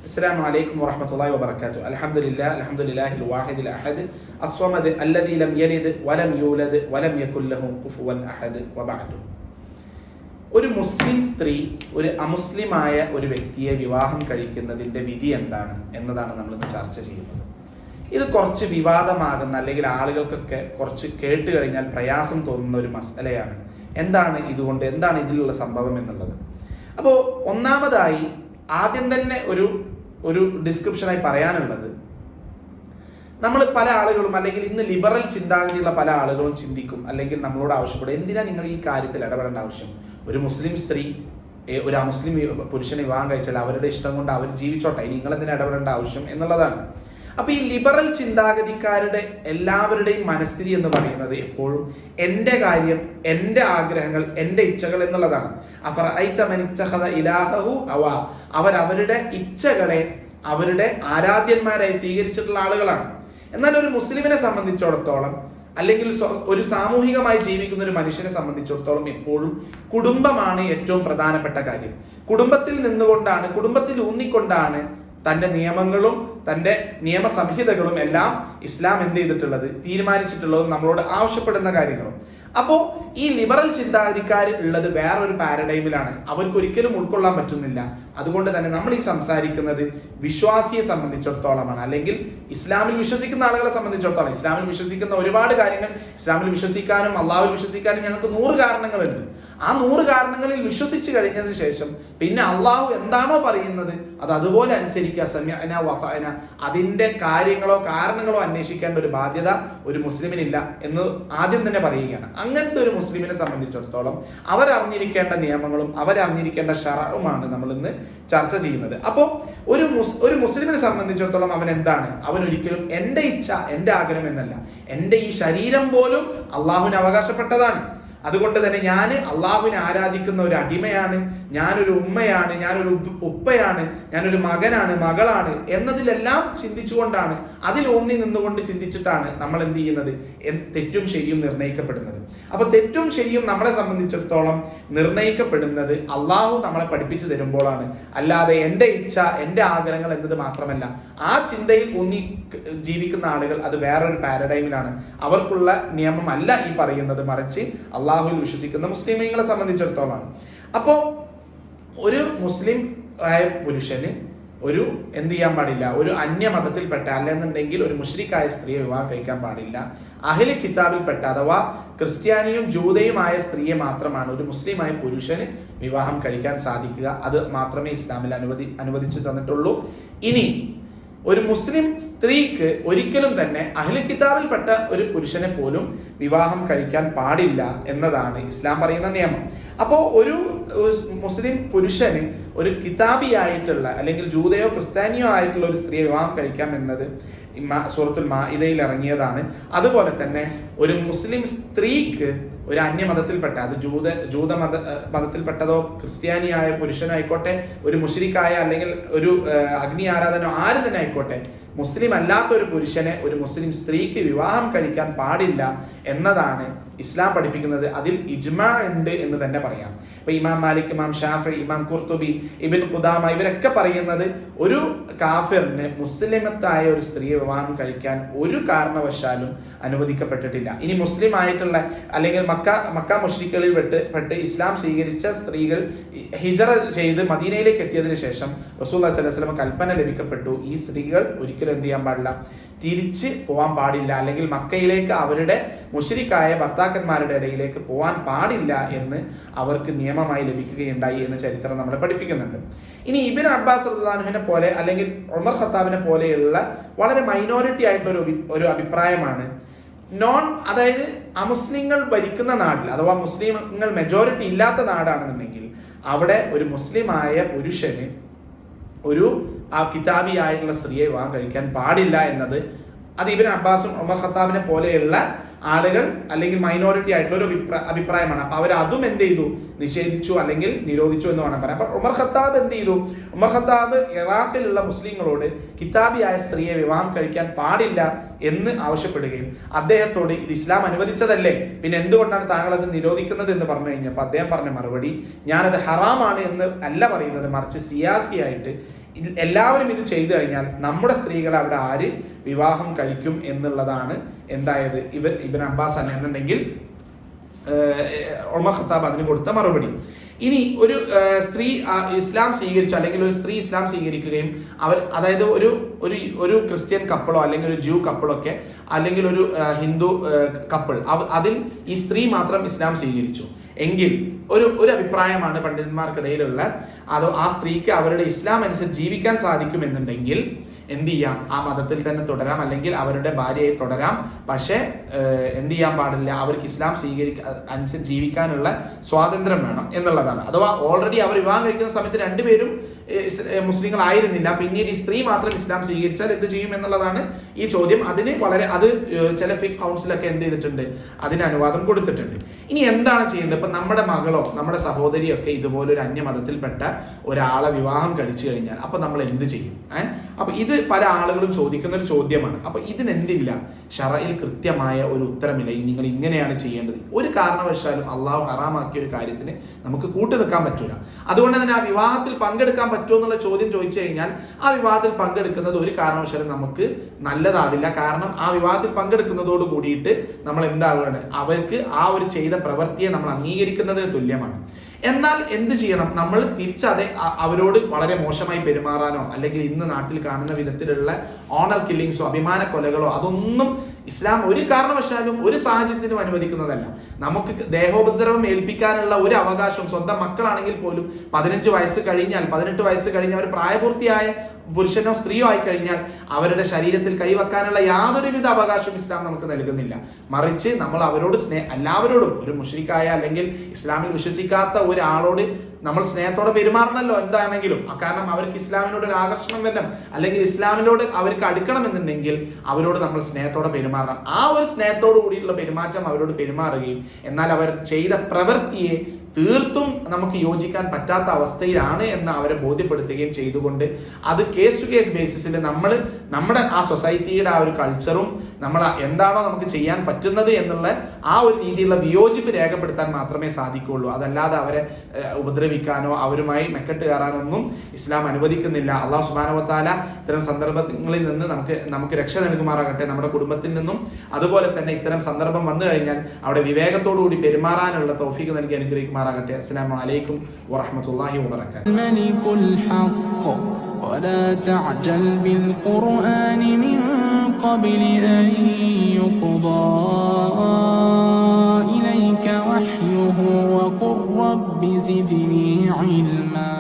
السلام عليكم ورحمة الله وبركاته. الحمد لله الواحد الأحد الصمد الذي لم يلد ولم يولد ولم يكن له كفوا أحد وبعد. ഒരു മുസ്ലിം സ്ത്രീ ഒരു അമുസ്ലിമായ ഒരു വ്യക്തിയെ വിവാഹം കഴിക്കുന്നതിൻ്റെ വിധി എന്താണ് എന്നതാണ് നമ്മളിന്ന് ചർച്ച ചെയ്യുന്നത്. ഇത് കുറച്ച് വിവാദമാകുന്ന അല്ലെങ്കിൽ ആളുകൾക്കൊക്കെ കുറച്ച് കേട്ട് കഴിഞ്ഞാൽ പ്രയാസം തോന്നുന്ന ഒരു മസലയാണ്. എന്താണ് ഇതിലുള്ള സംഭവം എന്നുള്ളത്. അപ്പോൾ ഒന്നാമതായി ആദ്യം തന്നെ ഒരു ഡിസ്ക്രിപ്ഷനായി പറയാനുള്ളത്, നമ്മൾ പല ആളുകളും അല്ലെങ്കിൽ ഇന്ന് ലിബറൽ ചിന്താഗതിയുള്ള പല ആളുകളും ചിന്തിക്കും അല്ലെങ്കിൽ നമ്മളോട് ആവശ്യപ്പെടും, എന്തിനാ നിങ്ങൾ ഈ കാര്യത്തിൽ ഇടപെടേണ്ട ആവശ്യം? ഒരു മുസ്ലിം സ്ത്രീ ഒരു അമുസ്ലിം പുരുഷനെ വിവാഹം കഴിച്ചാൽ അവരുടെ ഇഷ്ടം കൊണ്ട് അവർ ജീവിച്ചോട്ടെ, നിങ്ങൾ എന്തിനാ ഇടപെടേണ്ട ആവശ്യം എന്നുള്ളതാണ്. അപ്പൊ ഈ ലിബറൽ ചിന്താഗതിക്കാരുടെ എല്ലാവരുടെയും മനസ്ഥിതി എന്ന് പറയുന്നത് എപ്പോഴും എൻ്റെ കാര്യം, എൻ്റെ ആഗ്രഹങ്ങൾ, എൻ്റെ ഇച്ഛകൾ എന്നുള്ളതാണ്. അവരവരുടെ ഇച്ഛകളെ അവരുടെ ആരാധ്യന്മാരായി സ്വീകരിച്ചിട്ടുള്ള ആളുകളാണ്. എന്നാൽ ഒരു മുസ്ലിമിനെ സംബന്ധിച്ചിടത്തോളം അല്ലെങ്കിൽ ഒരു സാമൂഹികമായി ജീവിക്കുന്ന ഒരു മനുഷ്യനെ സംബന്ധിച്ചിടത്തോളം എപ്പോഴും കുടുംബമാണ് ഏറ്റവും പ്രധാനപ്പെട്ട കാര്യം. കുടുംബത്തിൽ നിന്നുകൊണ്ടാണ്, കുടുംബത്തിൽ ഊന്നിക്കൊണ്ടാണ് തൻ്റെ നിയമങ്ങളും തൻ്റെ നിയമസംഹിതകളും എല്ലാം ഇസ്ലാം എന്ത് ചെയ്തിട്ടുള്ളത്, തീരുമാനിച്ചിട്ടുള്ളതും നമ്മളോട് ആവശ്യപ്പെടുന്ന കാര്യങ്ങളും. അപ്പോൾ ഈ ലിബറൽ ചിന്താഗതിക്കാർ ഉള്ളത് വേറൊരു പാരഡൈമിലാണ്, അവർക്ക് ഒരിക്കലും ഉൾക്കൊള്ളാൻ പറ്റുന്നില്ല. അതുകൊണ്ട് തന്നെ നമ്മൾ ഈ സംസാരിക്കുന്നത് വിശ്വാസിയെ സംബന്ധിച്ചിടത്തോളമാണ്, അല്ലെങ്കിൽ ഇസ്ലാമിൽ വിശ്വസിക്കുന്ന ആളുകളെ സംബന്ധിച്ചിടത്തോളം. ഇസ്ലാമിൽ വിശ്വസിക്കുന്ന ഒരുപാട് കാര്യങ്ങൾ, ഇസ്ലാമിൽ വിശ്വസിക്കാനും അള്ളാഹുവിൽ വിശ്വസിക്കാനും ഞങ്ങൾക്ക് 100 കാരണങ്ങളുണ്ട്. ആ 100 കാരണങ്ങളിൽ വിശ്വസിച്ച് കഴിഞ്ഞതിന് ശേഷം പിന്നെ അള്ളാഹു എന്താണോ പറയുന്നത് അത് അതുപോലെ അനുസരിക്കുക, സമഅന വഅതഅന. അതിന്റെ കാര്യങ്ങളോ കാരണങ്ങളോ അന്വേഷിക്കേണ്ട ഒരു ബാധ്യത ഒരു മുസ്ലിമിനില്ല എന്ന് ആദ്യം തന്നെ പറയുകയാണ്. അങ്ങനത്തെ ഒരു മുസ്ലിമിനെ സംബന്ധിച്ചിടത്തോളം അവരറിഞ്ഞിരിക്കേണ്ട നിയമങ്ങളും അവരറിഞ്ഞിരിക്കേണ്ട ശറഉമാണ് നമ്മൾ ഇന്ന് ചർച്ച ചെയ്യുന്നത്. അപ്പോൾ ഒരു മുസ്ലിമിനെ സംബന്ധിച്ചിടത്തോളം അവൻ എന്താണ്? അവൻ ഒരിക്കലും എൻ്റെ ഇച്ഛ, എൻ്റെ ആഗ്രഹം എന്നല്ല, എൻ്റെ ഈ ശരീരം പോലും അള്ളാഹുവിന് അവകാശപ്പെട്ടതാണ്. അതുകൊണ്ട് തന്നെ ഞാൻ അള്ളാഹുവിനെ ആരാധിക്കുന്ന ഒരു അടിമയാണ്, ഞാനൊരു ഉമ്മയാണ്, ഞാനൊരു ഉപ്പയാണ്, ഞാനൊരു മകനാണ്, മകളാണ് എന്നതിലെല്ലാം ചിന്തിച്ചുകൊണ്ടാണ്, അതിലൂന്നി നിന്നുകൊണ്ട് ചിന്തിച്ചിട്ടാണ് നമ്മൾ എന്ത് ചെയ്യുന്നത്, തെറ്റും ശരിയും നിർണ്ണയിക്കപ്പെടുന്നത്. അപ്പൊ തെറ്റും ശരിയും നമ്മളെ സംബന്ധിച്ചിടത്തോളം നിർണ്ണയിക്കപ്പെടുന്നത് അള്ളാഹു നമ്മളെ പഠിപ്പിച്ചു തരുമ്പോഴാണ്. അല്ലാതെ എൻ്റെ ഇച്ഛ, എൻ്റെ ആഗ്രഹങ്ങൾ എന്നത് മാത്രമല്ല. ആ ചിന്തയിൽ ഊന്നി ജീവിക്കുന്ന ആളുകൾ അത് വേറൊരു പാരഡൈമിലാണ്, അവർക്കുള്ള നിയമമല്ല ഈ പറയുന്നത്, മറിച്ച് അള്ളാഹുവിൽ വിശ്വസിക്കുന്ന മുസ്ലിമീങ്ങളെ സംബന്ധിച്ചിടത്തോളമാണ്. അപ്പോൾ ഒരു മുസ്ലിം ആയ പുരുഷന് എന്ത് ചെയ്യാൻ പാടില്ല, ഒരു അന്യമതത്തിൽപ്പെട്ട അല്ലെന്നുണ്ടെങ്കിൽ ഒരു മുശ്രിക്കായ സ്ത്രീയെ വിവാഹം കഴിക്കാൻ പാടില്ല. അഹ്ലി കിതാബിൽപ്പെട്ട അഥവാ ക്രിസ്ത്യാനിയും ജൂതയുമായ സ്ത്രീയെ മാത്രമാണ് ഒരു മുസ്ലിമായ പുരുഷന് വിവാഹം കഴിക്കാൻ സാധിക്കുക. അത് മാത്രമേ ഇസ്ലാമിൽ അനുവദിച്ചു തന്നിട്ടുള്ളൂ. ഇനി ഒരു മുസ്ലിം സ്ത്രീക്ക് ഒരിക്കലും തന്നെ അഹ്ലി കിതാബിൽപ്പെട്ട ഒരു പുരുഷനെ പോലും വിവാഹം കഴിക്കാൻ പാടില്ല എന്നതാണ് ഇസ്ലാം പറയുന്ന നിയമം. അപ്പോൾ ഒരു മുസ്ലിം പുരുഷന് ഒരു കിതാബിയായിട്ടുള്ള അല്ലെങ്കിൽ ജൂതയോ ക്രിസ്ത്യാനിയോ ആയിട്ടുള്ള ഒരു സ്ത്രീയെ വിവാഹം കഴിക്കാം എന്നത് സൂറത്തുൽ മാഇദയിൽ ഇറങ്ങിയതാണ്. അതുപോലെ തന്നെ ഒരു മുസ്ലിം സ്ത്രീക്ക് ഒരു അന്യമതത്തിൽപ്പെട്ട, അത് ജൂത മതത്തിൽപ്പെട്ടതോ ക്രിസ്ത്യാനിയായ പുരുഷനായിക്കോട്ടെ, ഒരു മുശ്രിക്കായ അല്ലെങ്കിൽ ഒരു അഗ്നി ആരാധനോ ആരും തന്നെ ആയിക്കോട്ടെ, മുസ്ലിം അല്ലാത്ത ഒരു പുരുഷനെ ഒരു മുസ്ലിം സ്ത്രീക്ക് വിവാഹം കഴിക്കാൻ പാടില്ല എന്നതാണ് ഇസ്ലാം പഠിപ്പിക്കുന്നത്. അതിൽ ഇജ്മാ ഉണ്ട് എന്ന് തന്നെ പറയാം. ഇപ്പൊ ഇമാം മാലിക്, ഇമാം ഷാഫി, ഇമാം ഖുർത്തുബി, ഇബ്ൻ ഖുദാമ ഇവരൊക്കെ പറയുന്നത് ഒരു കാഫിറിന് മുസ്ലിമത്തായ ഒരു സ്ത്രീയെ വിവാഹം കഴിക്കാൻ ഒരു കാരണവശാലും അനുവദിക്കപ്പെട്ടിട്ടില്ല. ഇനി മുസ്ലിം ആയിട്ടുള്ള അല്ലെങ്കിൽ മക്ക മുശ്രിക്കുകളിൽ പെട്ട് ഇസ്ലാം സ്വീകരിച്ച സ്ത്രീകൾ ഹിജറ ചെയ്ത് മദീനയിലേക്ക് എത്തിയതിനു ശേഷം റസൂലുള്ളാഹി സ്വല്ലല്ലാഹു അലൈഹി വസല്ലം കൽപ്പന ലഭിക്കപ്പെട്ടു, ഈ സ്ത്രീകൾ ഒരിക്കലും എന്ത് ചെയ്യാൻ പാടില്ല, തിരിച്ച് പോവാൻ പാടില്ല, അല്ലെങ്കിൽ മക്കയിലേക്ക് അവരുടെ മുശ്രിക്കായ ഭർത്താക്കന്മാരുടെ ഇടയിലേക്ക് പോവാൻ പാടില്ല എന്ന് അവർക്ക് നിയമമായി ലഭിക്കുകയുണ്ടായി എന്ന് ചരിത്രം നമ്മളെ പഠിപ്പിക്കുന്നുണ്ട്. ഇനി ഇബ്നു അബ്ബാസ് റളിയല്ലാഹു അൻഹുവിനെ പോലെ അല്ലെങ്കിൽ ഉമർ ഖത്താബിനെ പോലെയുള്ള വളരെ മൈനോറിറ്റി ആയിട്ടുള്ള ഒരു അഭിപ്രായമാണ് അതായത് അമുസ്ലിങ്ങൾ ഭരിക്കുന്ന നാട്ടിൽ അഥവാ മുസ്ലിങ്ങൾ മെജോറിറ്റി ഇല്ലാത്ത നാടാണെന്നുണ്ടെങ്കിൽ അവിടെ ഒരു മുസ്ലിമായ പുരുഷന് ഒരു കിതാബിയായിട്ടുള്ള സ്ത്രീയെ വിവാഹം കഴിക്കാൻ പാടില്ല എന്നത്. അത് ഇബ്നു അബ്ബാസും ഉമർ ഖത്താബിനെ പോലെയുള്ള ആളുകൾ അല്ലെങ്കിൽ മൈനോറിറ്റി ആയിട്ടുള്ള ഒരു അഭിപ്രായമാണ്. അപ്പൊ അവർ അതും എന്ത് ചെയ്തു, നിഷേധിച്ചു അല്ലെങ്കിൽ നിരോധിച്ചു എന്ന് വേണം പറയാം. അപ്പൊ ഉമർ ഖത്താബ് എന്ത് ചെയ്തു? ഉമർ ഖത്താബ് ഇറാഖിലുള്ള മുസ്ലിങ്ങളോട് കിതാബിയായ സ്ത്രീയെ വിവാഹം കഴിക്കാൻ പാടില്ല എന്ന് ആവശ്യപ്പെടുകയും അദ്ദേഹത്തോട് ഇത് ഇസ്ലാം അനുവദിച്ചതല്ലേ, പിന്നെ എന്തുകൊണ്ടാണ് താങ്കൾ അത് നിരോധിക്കുന്നത് എന്ന് പറഞ്ഞു കഴിഞ്ഞപ്പോൾ അദ്ദേഹം പറഞ്ഞ മറുപടി, ഞാനത് ഹറാമാണ് എന്ന് അല്ല പറയുന്നത്, മറിച്ച് സിയാസിയായിട്ട് എല്ലാവരും ഇത് ചെയ്തു കഴിഞ്ഞാൽ നമ്മുടെ സ്ത്രീകളെ അവിടെ ആര് വിവാഹം കഴിക്കും എന്നുള്ളതാണ് എന്തായത് ഇബ്ൻ അബ്ബാസ് എന്നുണ്ടെങ്കിൽ ഉമർ ഖത്താബ് അതിന് കൊടുത്ത മറുപടി. ഇനി ഒരു സ്ത്രീ ഇസ്ലാം സ്വീകരിച്ചു അല്ലെങ്കിൽ ഒരു സ്ത്രീ ഇസ്ലാം സ്വീകരിക്കുകയും അതായത് ഒരു ക്രിസ്ത്യൻ കപ്പിളോ അല്ലെങ്കിൽ ഒരു ജൂ കപ്പിളോ ഒക്കെ അല്ലെങ്കിൽ ഒരു ഹിന്ദു കപ്പിൾ അതിൽ ഈ സ്ത്രീ മാത്രം ഇസ്ലാം സ്വീകരിച്ചു എങ്കിൽ ഒരു അഭിപ്രായമാണ് പണ്ഡിതന്മാർക്കിടയിലുള്ള അതോ ആ സ്ത്രീക്ക് അവരുടെ ഇസ്ലാം അനുസരിച്ച് ജീവിക്കാൻ സാധിക്കുമെന്നുണ്ടെങ്കിൽ എന്ത് ചെയ്യാം, ആ മതത്തിൽ തന്നെ തുടരാം അല്ലെങ്കിൽ അവരുടെ ഭാര്യയെ തുടരാം. പക്ഷെ എന്ത് ചെയ്യാൻ പാടില്ല, അവർക്ക് ഇസ്ലാം അനുസരിച്ച് ജീവിക്കാനുള്ള സ്വാതന്ത്ര്യം വേണം എന്നുള്ളതാണ്. അഥവാ ഓൾറെഡി അവർ വിവാഹം കഴിക്കുന്ന സമയത്ത് രണ്ടുപേരും മുസ്ലിങ്ങളായിരുന്നില്ല, പിന്നീട് ഈ സ്ത്രീ മാത്രം ഇസ്ലാം സ്വീകരിച്ചാൽ എന്ത് ചെയ്യും എന്നുള്ളതാണ് ഈ ചോദ്യം. അതിന് ചില ഫിഖ് കൗൺസിലൊക്കെ എന്ത് ചെയ്തിട്ടുണ്ട്, അതിന് അനുവാദം കൊടുത്തിട്ടുണ്ട്. ഇനി എന്താണ് ചെയ്യേണ്ടത്? ഇപ്പൊ നമ്മുടെ മകളോ നമ്മുടെ സഹോദരിയോ ഒക്കെ ഇതുപോലൊരു അന്യമതത്തിൽപ്പെട്ട ഒരാളെ വിവാഹം കഴിച്ചു കഴിഞ്ഞാൽ അപ്പൊ നമ്മൾ എന്ത് ചെയ്യും? അപ്പൊ ഇത് പല ആളുകളും ചോദിക്കുന്ന ഒരു ചോദ്യമാണ്. അപ്പൊ ഇതിനെന്തില്ല, ശറയിൽ കൃത്യമായ ഒരു ഉത്തരമില്ല. നിങ്ങൾ ഇങ്ങനെയാണ് ചെയ്യേണ്ടത്. ഒരു കാരണവശാലും അള്ളാഹു ഹറാമാക്കിയ ഒരു കാര്യത്തിന് നമുക്ക് കൂട്ടു നിൽക്കാൻ പറ്റൂല. അതുകൊണ്ട് തന്നെ ആ വിവാഹത്തിൽ പങ്കെടുക്കാൻ പറ്റുമോ എന്നുള്ള ചോദ്യം ചോദിച്ചു കഴിഞ്ഞാൽ ആ വിവാഹത്തിൽ പങ്കെടുക്കുന്നത് ഒരു കാരണവശാലും നമുക്ക് നല്ലതാവില്ല. കാരണം ആ വിവാഹത്തിൽ പങ്കെടുക്കുന്നതോട് കൂടിയിട്ട് നമ്മൾ എന്താവുകയാണ്, അവർക്ക് ആ ഒരു ചെയ്ത പ്രവൃത്തിയെ നമ്മൾ അംഗീകരിക്കുന്നതിന് തുല്യമാണ്. എന്നാൽ എന്ത് ചെയ്യണം, നമ്മൾ തിരിച്ചതെ അവരോട് വളരെ മോശമായി പെരുമാറാനോ അല്ലെങ്കിൽ ഇന്ന് നാട്ടിൽ കാണുന്ന വിധത്തിലുള്ള ഓണർ കില്ലിങ്സോ അഭിമാന കൊലകളോ അതൊന്നും ഇസ്ലാം ഒരു കാരണവശാലും ഒരു സാഹചര്യത്തിനും അനുവദിക്കുന്നതല്ല. നമുക്ക് ദേഹോപദ്രവം ഏൽപ്പിക്കാനുള്ള ഒരു അവകാശവും സ്വന്തം മക്കളാണെങ്കിൽ പോലും 15 വയസ്സ് കഴിഞ്ഞാൽ 18 വയസ്സ് കഴിഞ്ഞ് അവർ പ്രായപൂർത്തിയായ പുരുഷനോ സ്ത്രീയോ ആയി കഴിഞ്ഞാൽ അവരുടെ ശരീരത്തിൽ കൈവെക്കാനുള്ള യാതൊരുവിധ അവകാശവും ഇസ്ലാം നമുക്ക് നൽകുന്നില്ല. മറിച്ച് നമ്മൾ അവരോട് എല്ലാവരോടും, ഒരു മുശ്രിക്കായ അല്ലെങ്കിൽ ഇസ്ലാമിൽ വിശ്വസിക്കാത്ത ഒരാളോട് നമ്മൾ സ്നേഹത്തോടെ പെരുമാറണമല്ലോ എന്താണെങ്കിലും. കാരണം അവർക്ക് ഇസ്ലാമിനോട് ഒരു ആകർഷണം വരണം അല്ലെങ്കിൽ ഇസ്ലാമിനോട് അവർക്ക് അടുക്കണമെന്നുണ്ടെങ്കിൽ അവരോട് നമ്മൾ സ്നേഹത്തോടെ പെരുമാറണം. ആ ഒരു സ്നേഹത്തോടു കൂടിയുള്ള പെരുമാറ്റം അവരോട് പെരുമാറുകയും എന്നാൽ അവർ ചെയ്ത പ്രവൃത്തിയെ തീർത്തും നമുക്ക് യോജിക്കാൻ പറ്റാത്ത അവസ്ഥയിലാണ് എന്ന് അവരെ ബോധ്യപ്പെടുത്തുകയും ചെയ്തുകൊണ്ട് അത് കേസ് ടു കേസ് ബേസിസിൽ നമ്മുടെ ആ സൊസൈറ്റിയുടെ ആ ഒരു കൾച്ചറും നമ്മൾ എന്താണോ നമുക്ക് ചെയ്യാൻ പറ്റുന്നത് എന്നുള്ള ആ ഒരു രീതിയിലുള്ള വിയോജിപ്പ് രേഖപ്പെടുത്താൻ മാത്രമേ സാധിക്കുകയുള്ളൂ. അതല്ലാതെ അവരെ ഉപദ്രവിക്കാനോ അവരുമായി മെക്കെട്ട് കയറാനോ ഒന്നും ഇസ്ലാം അനുവദിക്കുന്നില്ല. അള്ളാഹു സുബ്ഹാനഹു വ തആല ഇത്തരം സന്ദർഭങ്ങളിൽ നിന്ന് നമുക്ക് രക്ഷ നൽകുമാറാകട്ടെ, നമ്മുടെ കുടുംബത്തിൽ നിന്നും. അതുപോലെ തന്നെ ഇത്തരം സന്ദർഭം വന്നു കഴിഞ്ഞാൽ അവിടെ വിവേകത്തോടു കൂടി പെരുമാറാനുള്ള തൗഫീഖ് നൽകി അനുഗ്രഹിക്കുമാറാകട്ടെ. അസ്സലാമു അലൈക്കും വറഹ്മത്തുള്ളാഹി വബറകാതുഹു. ولا تعجل بالقرآن من قبل أن يقضى إليك وحيه وقل رب زدني علما.